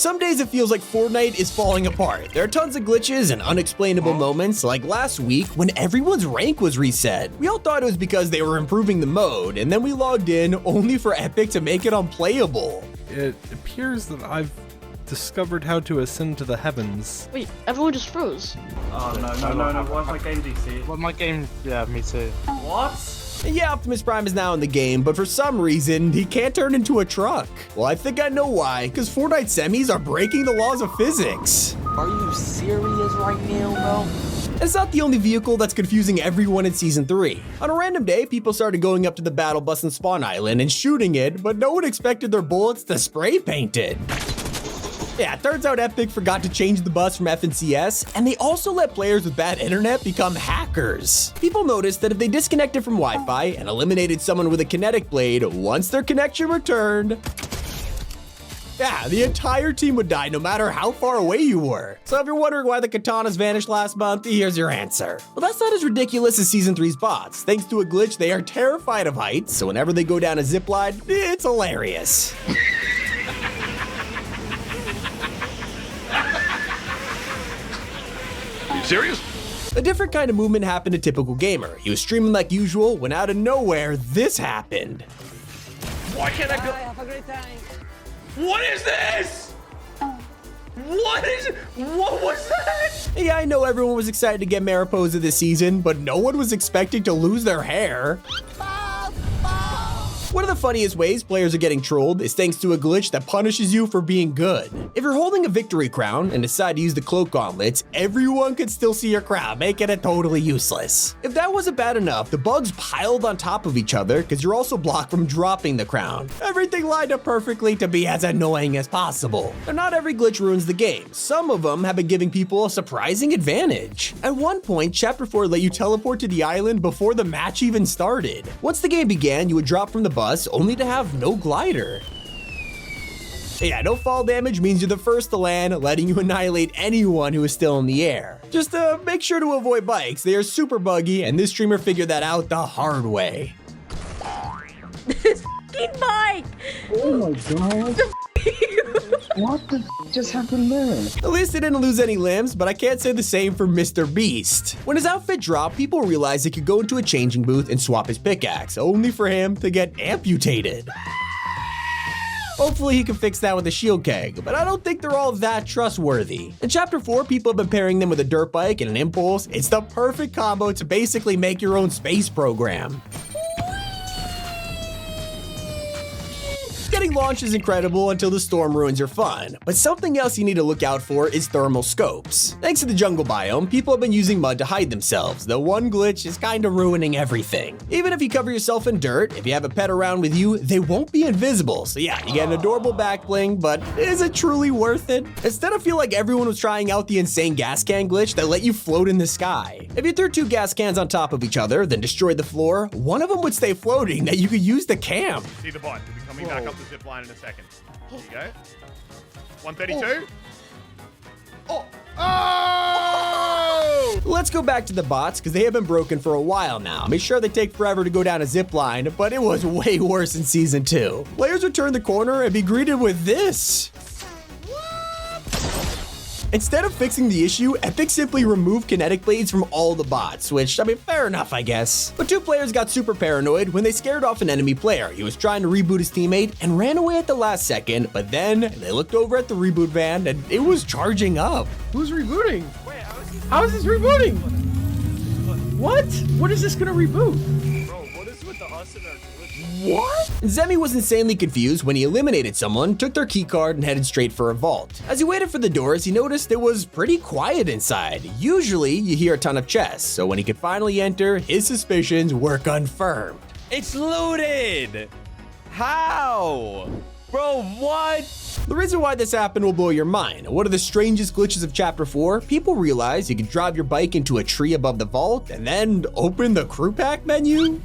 Some days it feels like Fortnite is falling apart. There are tons of glitches and unexplainable moments, like last week when everyone's rank was reset. We all thought it was because they were improving the mode, and then we logged in only for Epic to make it unplayable. It appears that I've discovered how to ascend to the heavens. Wait, everyone just froze. Oh no, why's my game DC? Well, my game, yeah, me too. What? Yeah, Optimus Prime is now in the game, but for some reason, he can't turn into a truck. Well, I think I know why, because Fortnite semis are breaking the laws of physics. Are you serious right now, bro? It's not the only vehicle that's confusing everyone in Season 3. On a random day, people started going up to the battle bus in Spawn Island and shooting it, but no one expected their bullets to spray paint it. Yeah, it turns out Epic forgot to change the bus from FNCS, and they also let players with bad internet become hackers. People noticed that if they disconnected from Wi-Fi and eliminated someone with a kinetic blade, once their connection returned, yeah, the entire team would die no matter how far away you were. So if you're wondering why the katanas vanished last month, here's your answer. Well, that's not as ridiculous as Season 3's bots. Thanks to a glitch, they are terrified of heights, so whenever they go down a zipline, it's hilarious. Serious? A different kind of movement happened to Typical Gamer. He was streaming like usual when out of nowhere, this happened. Why can't I go? Have a great time. What is this? What was that? Yeah, I know everyone was excited to get Mariposa this season, but no one was expecting to lose their hair. One of the funniest ways players are getting trolled is thanks to a glitch that punishes you for being good. If you're holding a victory crown and decide to use the cloak gauntlets, everyone could still see your crown, making it totally useless. If that wasn't bad enough, the bugs piled on top of each other because you're also blocked from dropping the crown. Everything lined up perfectly to be as annoying as possible. But not every glitch ruins the game. Some of them have been giving people a surprising advantage. At one point, Chapter 4 let you teleport to the island before the match even started. Once the game began, you would drop from the bus only to have no glider. Yeah, no fall damage means you're the first to land, letting you annihilate anyone who is still in the air. Just make sure to avoid bikes. They are super buggy, and this streamer figured that out the hard way. This f***ing bike! Oh my god. What the just happened there? At least they didn't lose any limbs, but I can't say the same for Mr. Beast. When his outfit dropped, people realized he could go into a changing booth and swap his pickaxe, only for him to get amputated. Hopefully he can fix that with a shield keg, but I don't think they're all that trustworthy. In Chapter 4, people have been pairing them with a dirt bike and an impulse. It's the perfect combo to basically make your own space program. Getting launched is incredible until the storm ruins your fun, but something else you need to look out for is thermal scopes. Thanks to the jungle biome, people have been using mud to hide themselves, though one glitch is kinda ruining everything. Even if you cover yourself in dirt, if you have a pet around with you, they won't be invisible. So yeah, you get an adorable back bling, but is it truly worth it? Instead, I feel like everyone was trying out the insane gas can glitch that let you float in the sky. If you threw two gas cans on top of each other, then destroyed the floor, one of them would stay floating that you could use to camp. See the bot. He'll be coming back up the zip line in a second. There you go. 132. Oh! Let's go back to the bots, because they have been broken for a while now. Make sure they take forever to go down a zip line, but it was way worse in Season 2. Players would turn the corner and be greeted with this. Instead of fixing the issue, Epic simply removed kinetic blades from all the bots, which, I mean, fair enough, I guess. But two players got super paranoid when they scared off an enemy player. He was trying to reboot his teammate and ran away at the last second, but then they looked over at the reboot van and it was charging up. Who's rebooting? How is this rebooting? What? What is this gonna reboot? Bro, what is with the us and our glitch? What? Zemi was insanely confused when he eliminated someone, took their keycard, and headed straight for a vault. As he waited for the doors, he noticed it was pretty quiet inside. Usually, you hear a ton of chests, so when he could finally enter, his suspicions were confirmed. It's looted! How? Bro, what? The reason why this happened will blow your mind. One of the strangest glitches of Chapter 4, people realized you could drive your bike into a tree above the vault and then open the crew pack menu.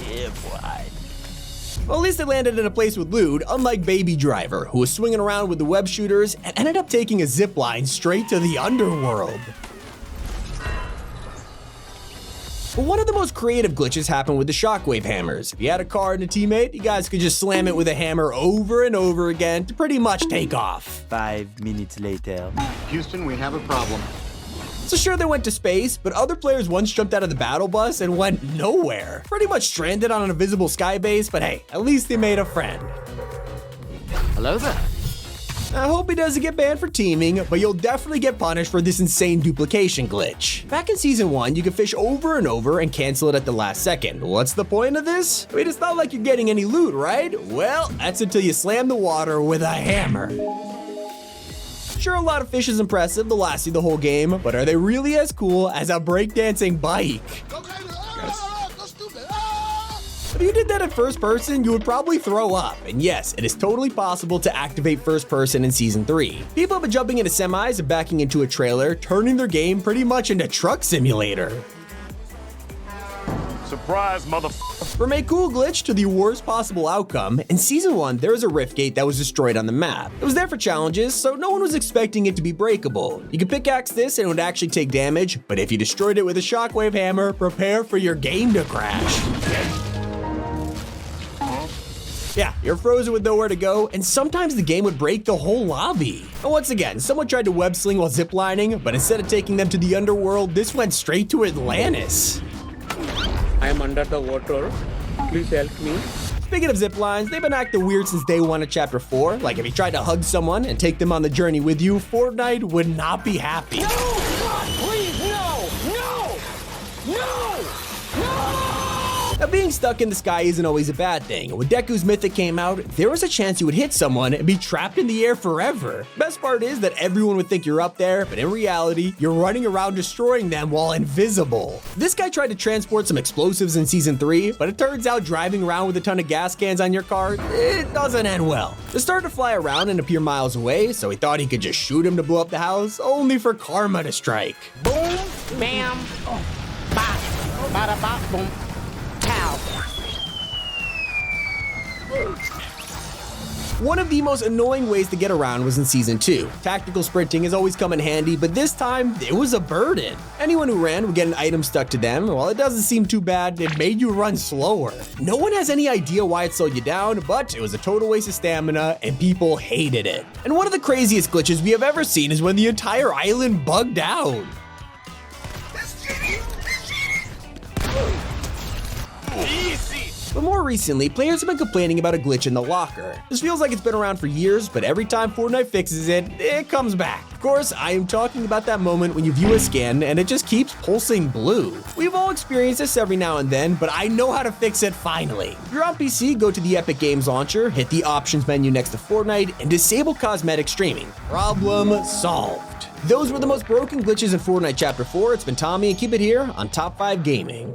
Yeah, boy. Well, at least they landed in a place with loot, unlike Baby Driver, who was swinging around with the web shooters and ended up taking a zip line straight to the underworld. But one of the most creative glitches happened with the shockwave hammers. If you had a car and a teammate, you guys could just slam it with a hammer over and over again to pretty much take off. 5 minutes later. Houston, we have a problem. So sure, they went to space, but other players once jumped out of the battle bus and went nowhere. Pretty much stranded on an invisible sky base, but hey, at least they made a friend. Hello there. I hope he doesn't get banned for teaming, but you'll definitely get punished for this insane duplication glitch. Back in Season 1, you could fish over and over and cancel it at the last second. What's the point of this? I mean, it's not like you're getting any loot, right? Well, that's until you slam the water with a hammer. Sure, a lot of fish is impressive to last you the whole game, but are they really as cool as a breakdancing bike? If you did that in first person, you would probably throw up. And yes, it is totally possible to activate first person in Season 3. People have been jumping into semis and backing into a trailer, turning their game pretty much into truck simulator. Surprise, motherfucker. From a cool glitch to the worst possible outcome, in Season 1 there was a rift gate that was destroyed on the map. It was there for challenges, so no one was expecting it to be breakable. You could pickaxe this and it would actually take damage, but if you destroyed it with a shockwave hammer, prepare for your game to crash. Yeah, you're frozen with nowhere to go, and sometimes the game would break the whole lobby. And once again, someone tried to web sling while ziplining, but instead of taking them to the underworld, this went straight to Atlantis. I am under the water. Please help me. Speaking of zip lines, they've been acting weird since day 1 of Chapter 4. Like if you tried to hug someone and take them on the journey with you, Fortnite would not be happy. No! God, please, no! No! No! No! Now, being stuck in the sky isn't always a bad thing. When Deku's Mythic came out, there was a chance you would hit someone and be trapped in the air forever. Best part is that everyone would think you're up there, but in reality, you're running around destroying them while invisible. This guy tried to transport some explosives in Season 3, but it turns out driving around with a ton of gas cans on your car, it doesn't end well. They started to fly around and appear miles away, so he thought he could just shoot him to blow up the house, only for karma to strike. Boom, bam, bop, bada bop, boom, pow. One of the most annoying ways to get around was in Season 2. Tactical sprinting has always come in handy, but this time, it was a burden. Anyone who ran would get an item stuck to them. While it doesn't seem too bad, it made you run slower. No one has any idea why it slowed you down, but it was a total waste of stamina, and people hated it. And one of the craziest glitches we have ever seen is when the entire island bugged out. But more recently, players have been complaining about a glitch in the locker. This feels like it's been around for years, but every time Fortnite fixes it, it comes back. Of course, I am talking about that moment when you view a skin and it just keeps pulsing blue. We've all experienced this every now and then, but I know how to fix it finally. If you're on PC, go to the Epic Games launcher, hit the options menu next to Fortnite, and disable cosmetic streaming. Problem solved. Those were the most broken glitches in Fortnite Chapter 4. It's been Tommy, and keep it here on Top 5 Gaming.